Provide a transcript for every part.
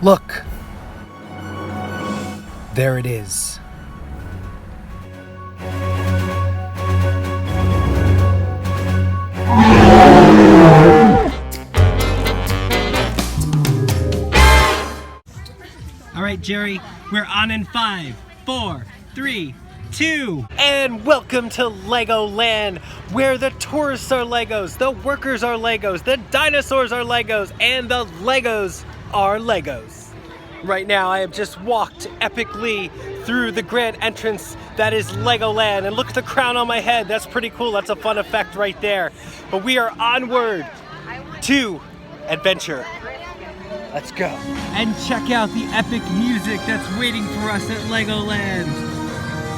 Look. There it is. All right, Jerry, we're on in 5, 4, 3, 2. And welcome to LegoLand, where the tourists are Legos, the workers are Legos, the dinosaurs are Legos, and the Legos are Legos. Right now, I have just walked epically through the grand entrance that is LegoLand, and look at the crown on my head. That's pretty cool. That's a fun effect right there. But we are onward to adventure. Let's go. And check out the epic music that's waiting for us at LegoLand.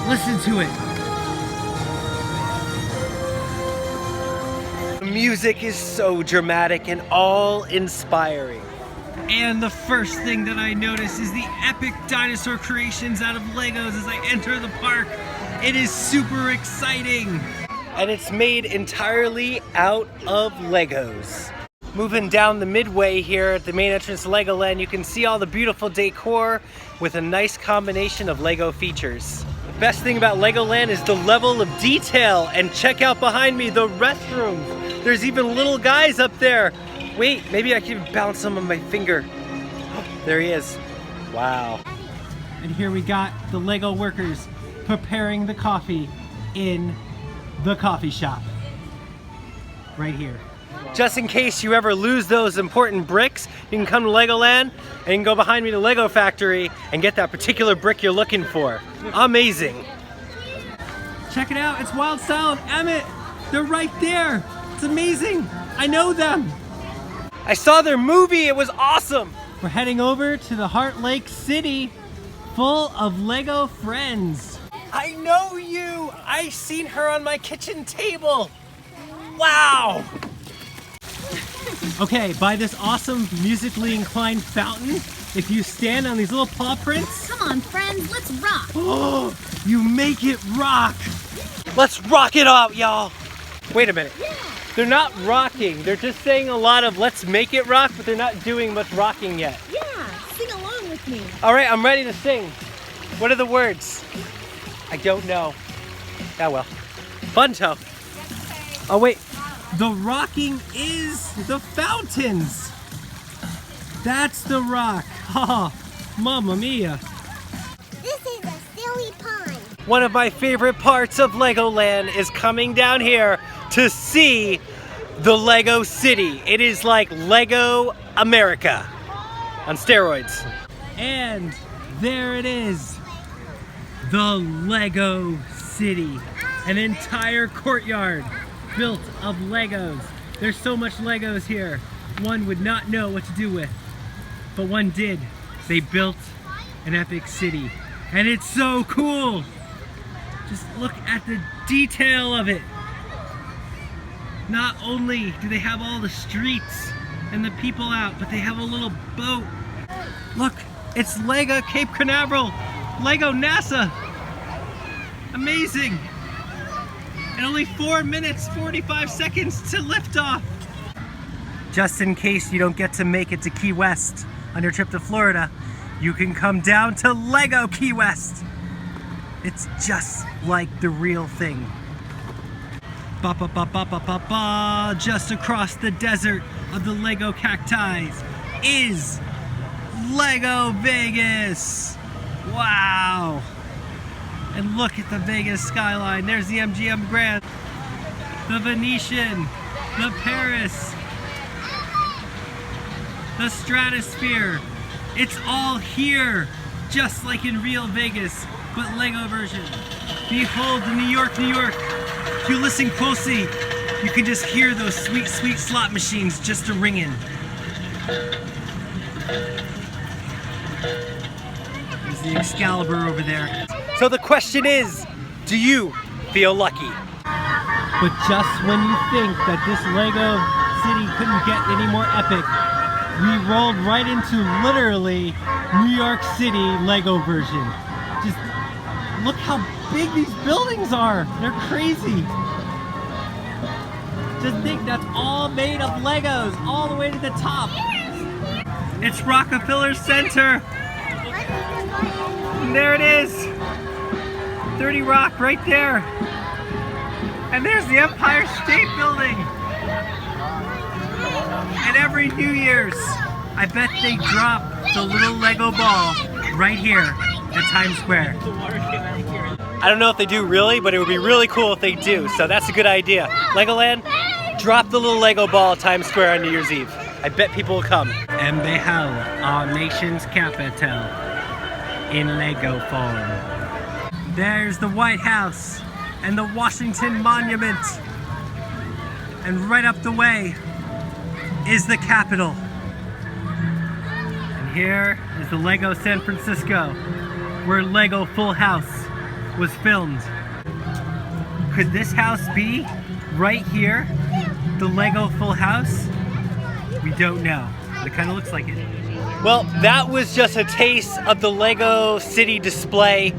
Listen to it. The music is so dramatic and awe-inspiring. And the first thing that I notice is the epic dinosaur creations out of Legos as I enter the park. It is super exciting. And it's made entirely out of Legos. Moving down the midway here at the main entrance to LegoLand, you can see all the beautiful decor with a nice combination of Lego features. The best thing about LegoLand is the level of detail, and check out behind me the restrooms. There's even little guys up there. Wait, maybe I can bounce him on my finger. There he is. Wow. And here we got the Lego workers preparing the coffee in the coffee shop. Right here. Just in case you ever lose those important bricks, you can come to LegoLand and you can go behind me to Lego Factory and get that particular brick you're looking for. Amazing. Check it out, it's Wild Style and Emmett. They're right there. It's amazing. I know them. I saw their movie, it was awesome. We're heading over to the Heart Lake City, full of Lego friends. I know you. I seen her on my kitchen table. Wow. Okay, by this awesome musically inclined fountain, if you stand on these little paw prints. Come on, friends, let's rock. Oh, you make it rock. Let's rock it up, y'all. Wait a minute. Yeah. They're not rocking. They're just saying a lot of let's make it rock, but they're not doing much rocking yet. Yeah, sing along with me. All right, I'm ready to sing. What are the words? I don't know. Oh well. Funto. Oh wait. The rocking is the fountains. That's the rock. Ha, mamma mia. This is a silly pond. One of my favorite parts of LegoLand is coming down here to see the Lego City. It is like Lego America on steroids. And there it is. The Lego City. An entire courtyard built of Legos. There's so much Legos here, one would not know what to do with. But one did. They built an epic city. And it's so cool. Just look at the detail of it. Not only do they have all the streets and the people out, but they have a little boat. Look, it's Lego Cape Canaveral, Lego NASA. Amazing. And only 4 minutes, 45 seconds to liftoff. Just in case you don't get to make it to Key West on your trip to Florida, you can come down to Lego Key West. It's just like the real thing. Ba ba ba ba ba ba ba. Just across the desert of the Lego cacti is Lego Vegas. Wow. And look at the Vegas skyline. There's the MGM Grand, the Venetian, the Paris, the Stratosphere. It's all here, just like in real Vegas, but Lego version. Behold the New York, New York. If you listen closely, you can just hear those sweet, sweet slot machines just a-ringing. There's the Excalibur over there. So the question is, do you feel lucky? But just when you think that this Lego city couldn't get any more epic, we rolled right into literally New York City Lego version. Just look how big these buildings are. They're crazy. Just think that's all made of Legos all the way to the top. It's Rockefeller Center. And there it is. 30 Rock right there. And there's the Empire State Building. And every New Year's, I bet they drop the little Lego ball right here at Times Square. I don't know if they do really, but it would be really cool if they do. So that's a good idea. LegoLand, drop the little Lego ball at Times Square on New Year's Eve. I bet people will come. And behold, our nation's capital in Lego form. There's the White House and the Washington Monument. And right up the way is the Capitol. And here is the Lego San Francisco, where Lego Full House was filmed. Could this house be right here, the Lego Full House? We don't know. It kind of looks like it. Well, that was just a taste of the Lego City display.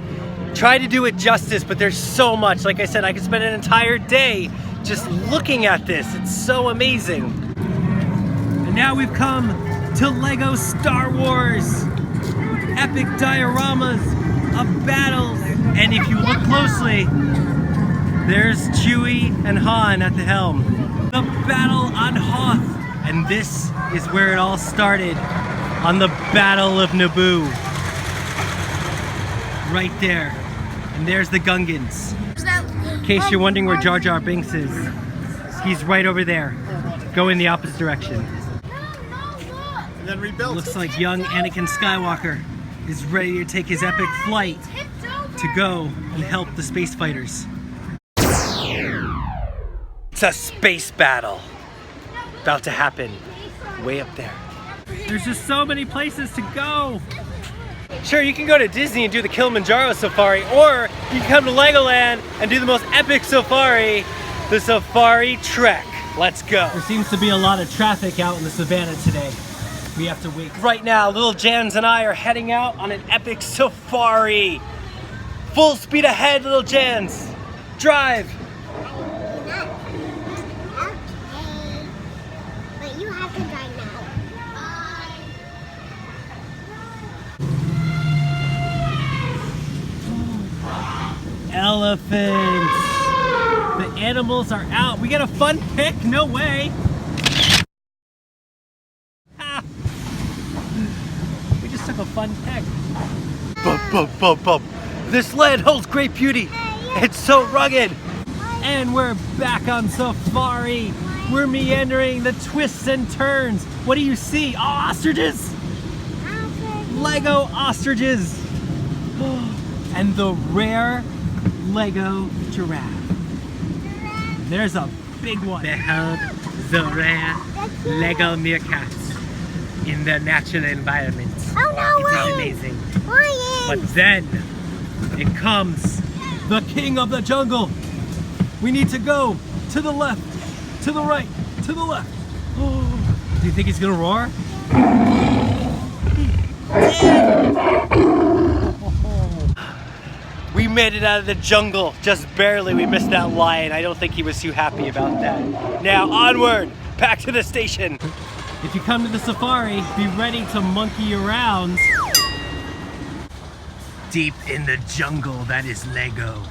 Try to do it justice, but there's so much. Like I said, I could spend an entire day just looking at this. It's so amazing. And now we've come to Lego Star Wars. Epic dioramas of battles. And if you look closely, there's Chewie and Han at the helm. The battle on Hoth. And this is where it all started, on the Battle of Naboo. Right there. And there's the Gungans. In case you're wondering where Jar Jar Binks is, he's right over there. Go in the opposite direction. And then rebuilt. Looks like young Anakin Skywalker is ready to take his epic flight to go and help the space fighters. It's a space battle about to happen way up there. There's just so many places to go. Sure, you can go to Disney and do the Kilimanjaro safari, or you can come to LegoLand and do the most epic safari, the Safari Trek. Let's go. There seems to be a lot of traffic out in the savannah today. We have to wait. Right now, little Jans and I are heading out on an epic safari. Full speed ahead, little Jans. Drive. But you have to drive now. Elephants. The animals are out. We got a fun pic? No way. Ha. We just took a fun pic. Bump, bump, bump, bump. This land holds great beauty. It's so rugged. And we're back on safari. We're meandering the twists and turns. What do you see? Oh, ostriches. Lego ostriches. And the rare Lego giraffe. There's a big one. Behold the rare Lego meerkat in the natural environment. Oh no, It is Ryan! amazing. Ryan! But then it comes the king of the jungle. We need to go to the left, to the right, to the left. Oh, do you think he's gonna roar? We made it out of the jungle, just barely. We missed that lion. I don't think he was too happy about that. Now onward, back to the station. If you come to the safari, be ready to monkey around. Deep in the jungle that is Lego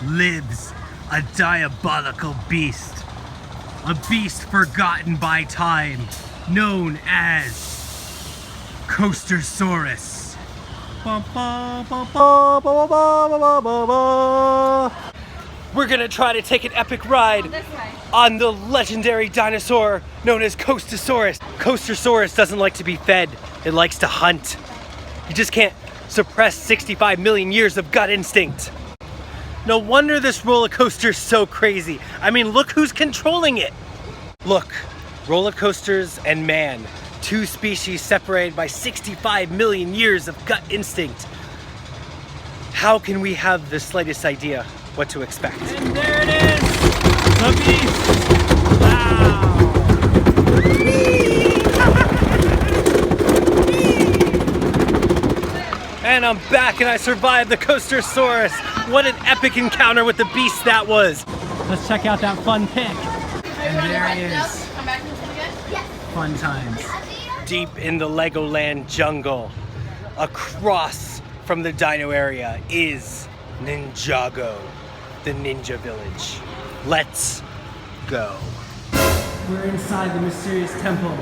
lives a diabolical beast. A beast forgotten by time, known as Coastersaurus. We're gonna try to take an epic ride on the legendary dinosaur known as Coastersaurus. Coastersaurus doesn't like to be fed, it likes to hunt. You just can't suppress 65 million years of gut instinct. No wonder this roller coaster's so crazy. I mean, look who's controlling it. Look, roller coasters and man. Two species separated by 65 million years of gut instinct. How can we have the slightest idea what to expect? And there it is! The beast! Wow! And I'm back and I survived the Coastersaurus. What an epic encounter with the beast that was. Let's check out that fun pic. And there it is. Fun times. deep in the LegoLand jungle, across from the dino area, is Ninjago, the ninja village. Let's go. We're inside the mysterious temple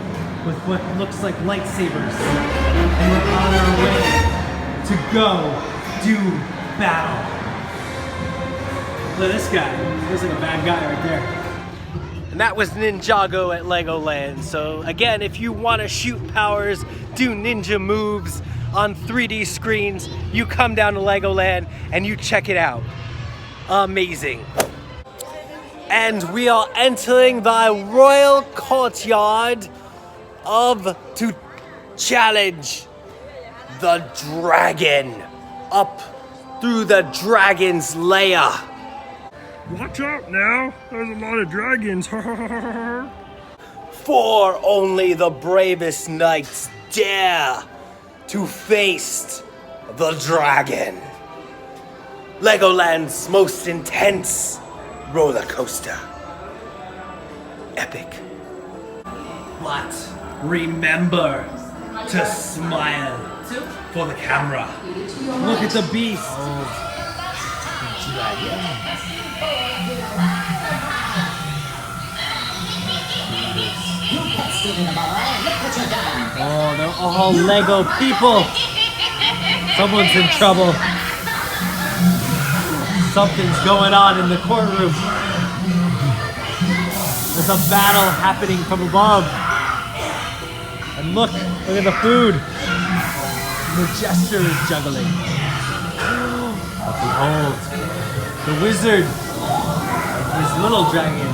with what looks like lightsabers, and we're on our way to go do battle. Look at this guy. He looks like a bad guy right there. And that was Ninjago at LegoLand. So again, if you want to shoot powers, do ninja moves on 3D screens, you come down to LegoLand and you check it out. Amazing. And we are entering the royal courtyard to challenge the dragon up through the dragon's lair. Watch out now, there's a lot of dragons. For only the bravest knights dare to face the dragon. LegoLand's most intense roller coaster. Epic. But remember to smile for the camera. Look at the beast. Oh, they're all Lego people. Someone's in trouble. Something's going on in the courtroom. There's a battle happening from above. And look at the food. The jester is juggling. But behold, the wizard, his little dragon.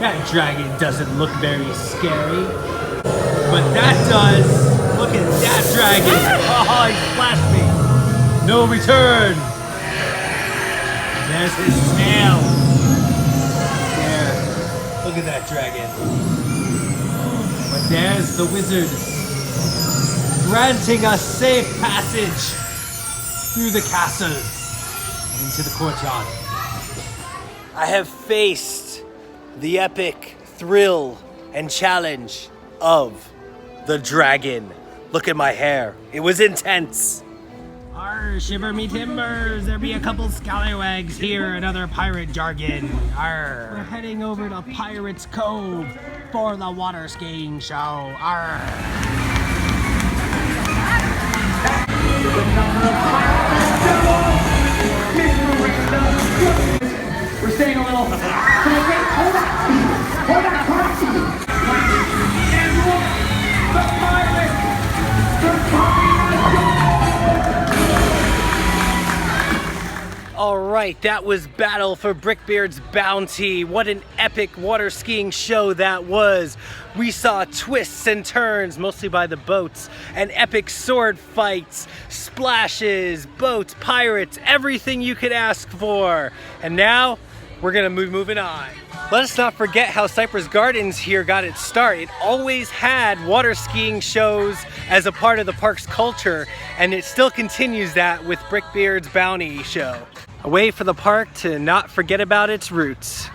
That dragon doesn't look very scary. But that does. Look at that dragon. Oh, he splashed me. No return. There's his tail. There. Look at that dragon. But there's the wizard, granting us safe passage through the castle and into the courtyard. I have faced the epic thrill and challenge of the dragon. Look at my hair. It was intense. Arr, shiver me timbers, there be a couple scallywags here and other pirate jargon. Arr. We're heading over to Pirate's Cove for the water skiing show. Arr. We're staying a little... Hold on! The pirates! They're coming! All right, that was Battle for Brickbeard's Bounty. What an epic water skiing show that was. We saw twists and turns, mostly by the boats, and epic sword fights, splashes, boats, pirates, everything you could ask for. And now, we're gonna moving on. Let us not forget how Cypress Gardens here got its start. It always had water skiing shows as a part of the park's culture, and it still continues that with Brickbeard's Bounty show. A way for the park to not forget about its roots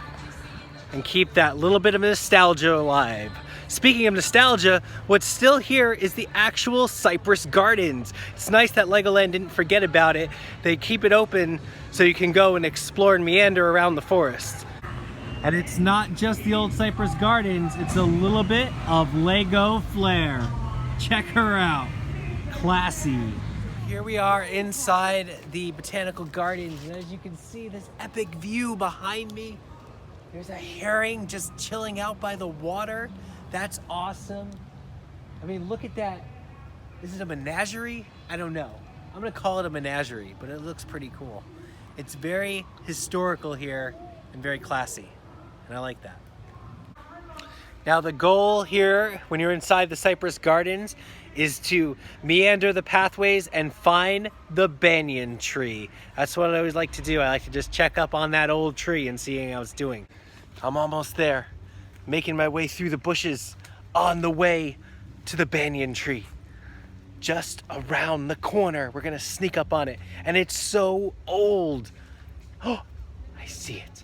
and keep that little bit of nostalgia alive. Speaking of nostalgia, what's still here is the actual Cypress Gardens. It's nice that LegoLand didn't forget about it. They keep it open so you can go and explore and meander around the forest. And it's not just the old Cypress Gardens, it's a little bit of Lego flair. Check her out. Classy. Here we are inside the botanical gardens, and as you can see, this epic view behind me. There's a herring just chilling out by the water. That's awesome. I mean, look at that. Is it a menagerie? I don't know. I'm gonna call it a menagerie, but it looks pretty cool. It's very historical here and very classy, and I like that. Now the goal here, when you're inside the Cypress Gardens, is to meander the pathways and find the banyan tree. That's what I always like to do. I like to just check up on that old tree and see how it's doing. I'm almost there, making my way through the bushes on the way to the banyan tree. Just around the corner, we're gonna sneak up on it. And it's so old. Oh, I see it.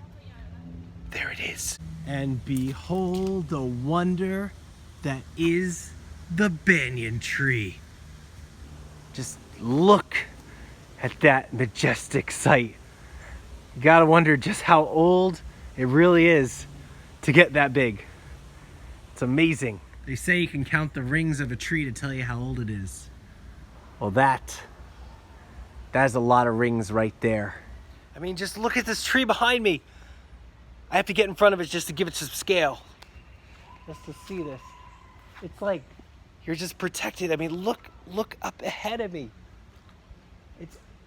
There it is. And behold the wonder that is the banyan tree. Just look at that majestic sight. You gotta wonder just how old it really is to get that big. It's amazing. They say you can count the rings of a tree to tell you how old it is. Well, that's a lot of rings right there. I mean, just look at this tree behind me. I have to get in front of it just to give it some scale. Just to see this. It's like you're just protected. I mean, look up ahead of me.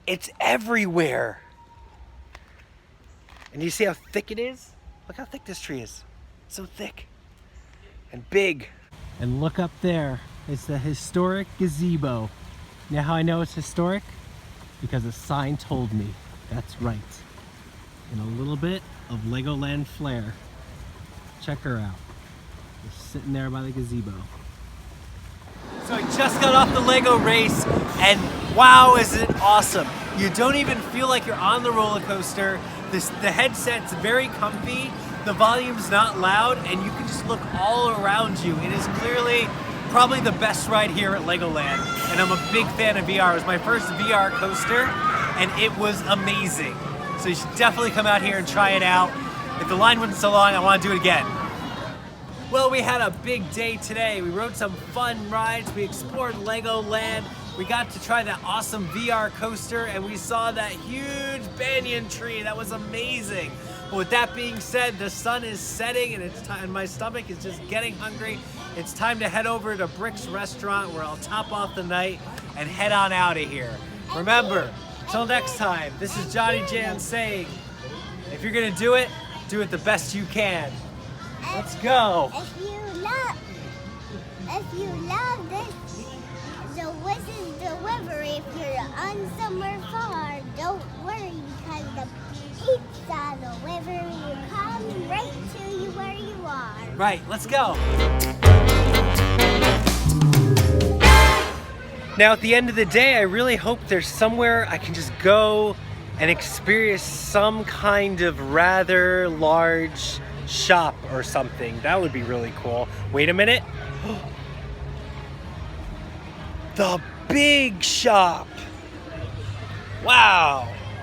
It's everywhere. And you see how thick it is? Look how thick this tree is. It's so thick and big. And look up there. It's the historic gazebo. You know how I know it's historic? Because a sign told me. That's right. And a little bit of LegoLand flair. Check her out. Just sitting there by the gazebo. So I just got off the Lego race, and wow, is it awesome. You don't even feel like you're on the roller coaster. The headset's very comfy, the volume's not loud, and you can just look all around you. It is clearly probably the best ride here at LegoLand, and I'm a big fan of VR. It was my first VR coaster, and it was amazing. So you should definitely come out here and try it out. If the line wasn't so long, I want to do it again. Well, we had a big day today. We rode some fun rides. We explored LegoLand. We got to try that awesome VR coaster, and we saw that huge banyan tree. That was amazing. But with that being said, the sun is setting, and it's time. My stomach is just getting hungry. It's time to head over to Brick's restaurant, where I'll top off the night and head on out of here. Remember, till next time, this is JohnnyJans saying, if you're gonna do it the best you can. Let's go. If you love this, this is delivery. If you're on somewhere far, don't worry, because the pizza delivery will come right to you where you are. Right, let's go. Now at the end of the day, I really hope there's somewhere I can just go and experience some kind of rather large shop or something. That would be really cool. Wait a minute. The big shop. Wow.